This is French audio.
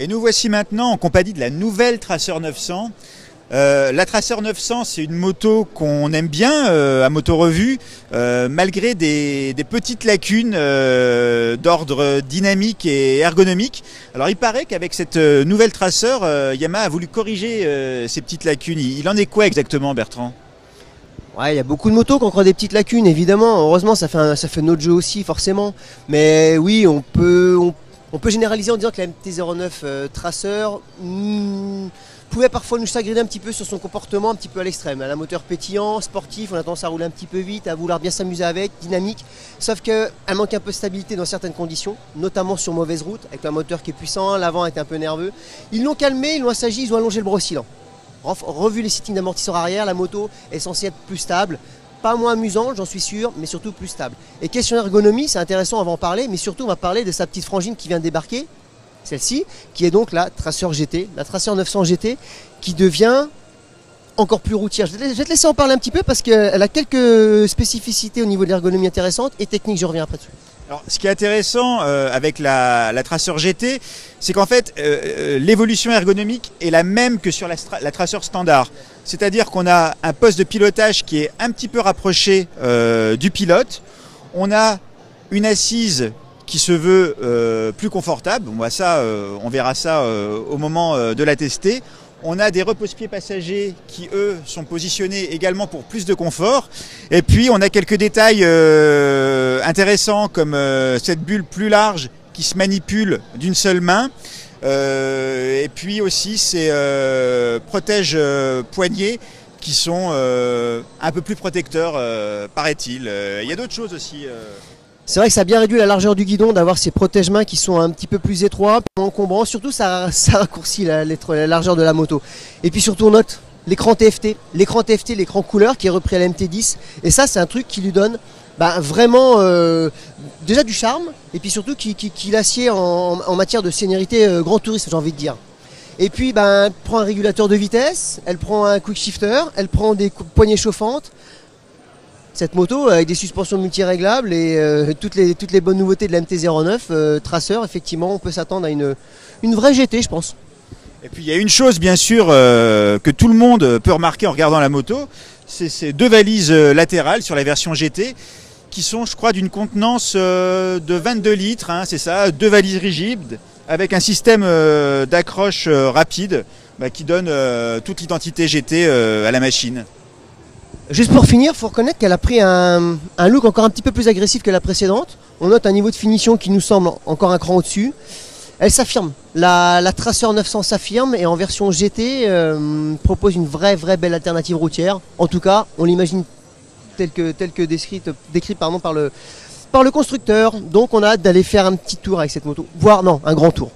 Et nous voici maintenant en compagnie de la nouvelle Tracer 900. La Tracer 900, c'est une moto qu'on aime bien à Moto Revue, malgré des petites lacunes d'ordre dynamique et ergonomique. Alors il paraît qu'avec cette nouvelle Tracer, Yamaha a voulu corriger ces petites lacunes. Il en est quoi exactement, Bertrand ? Ouais, il y a beaucoup de motos qui ont encore des petites lacunes, évidemment. Heureusement, ça fait notre jeu aussi, forcément. Mais oui, on peut généraliser en disant que la MT-09 Tracer pouvait parfois nous chagrer un petit peu sur son comportement un petit peu à l'extrême. Elle a un moteur pétillant, sportif, on a tendance à rouler un petit peu vite, à vouloir bien s'amuser avec, dynamique. Sauf qu'elle manque un peu de stabilité dans certaines conditions, notamment sur mauvaise route, avec un moteur qui est puissant, l'avant est un peu nerveux. Ils l'ont calmé, ils l'ont assagi, ils ont allongé le bras oscillant. Revu les settings d'amortisseur arrière, la moto est censée être plus stable, pas moins amusante, j'en suis sûr, mais surtout plus stable. Et question ergonomie, c'est intéressant, on va en parler, mais surtout on va parler de sa petite frangine qui vient de débarquer, celle-ci, qui est donc la Tracer GT, la Tracer 900 GT, qui devient encore plus routière. Je vais te laisser en parler un petit peu parce qu'elle a quelques spécificités au niveau de l'ergonomie intéressantes et techniques, je reviens après dessus. Alors, ce qui est intéressant avec la Tracer GT, c'est qu'en fait, l'évolution ergonomique est la même que sur la Tracer standard. C'est-à-dire qu'on a un poste de pilotage qui est un petit peu rapproché du pilote. On a une assise qui se veut plus confortable. On verra ça au moment de la tester. On a des repose-pieds passagers qui, eux, sont positionnés également pour plus de confort. Et puis, on a quelques détails intéressants comme cette bulle plus large qui se manipule d'une seule main. Et puis aussi ces protèges poignets qui sont un peu plus protecteurs, paraît-il. Il y a d'autres choses aussi. C'est vrai que ça a bien réduit la largeur du guidon d'avoir ces protège-mains qui sont un petit peu plus étroits, plus encombrants. Surtout, ça raccourcit la largeur de la moto. Et puis surtout, on note l'écran TFT, l'écran couleur qui est repris à la MT10. Et ça, c'est un truc qui lui donne vraiment déjà du charme. Et puis surtout, qui l'assied en matière de séniorité grand tourisme, j'ai envie de dire. Et puis, elle prend un régulateur de vitesse, elle prend un quick shifter, elle prend des poignées chauffantes. Cette moto avec des suspensions multiréglables et toutes les bonnes nouveautés de la MT-09 Tracer, effectivement, on peut s'attendre à une vraie GT, je pense. Et puis il y a une chose bien sûr que tout le monde peut remarquer en regardant la moto, c'est ces deux valises latérales sur la version GT qui sont, je crois, d'une contenance de 22 litres, hein, c'est ça, deux valises rigides avec un système d'accroche rapide qui donne toute l'identité GT à la machine. Juste pour finir, il faut reconnaître qu'elle a pris un look encore un petit peu plus agressif que la précédente. On note un niveau de finition qui nous semble encore un cran au-dessus. Elle s'affirme. La Tracer 900 s'affirme et en version GT propose une vraie belle alternative routière. En tout cas, on l'imagine telle que décrite par le constructeur. Donc on a hâte d'aller faire un petit tour avec cette moto. Voire non, un grand tour.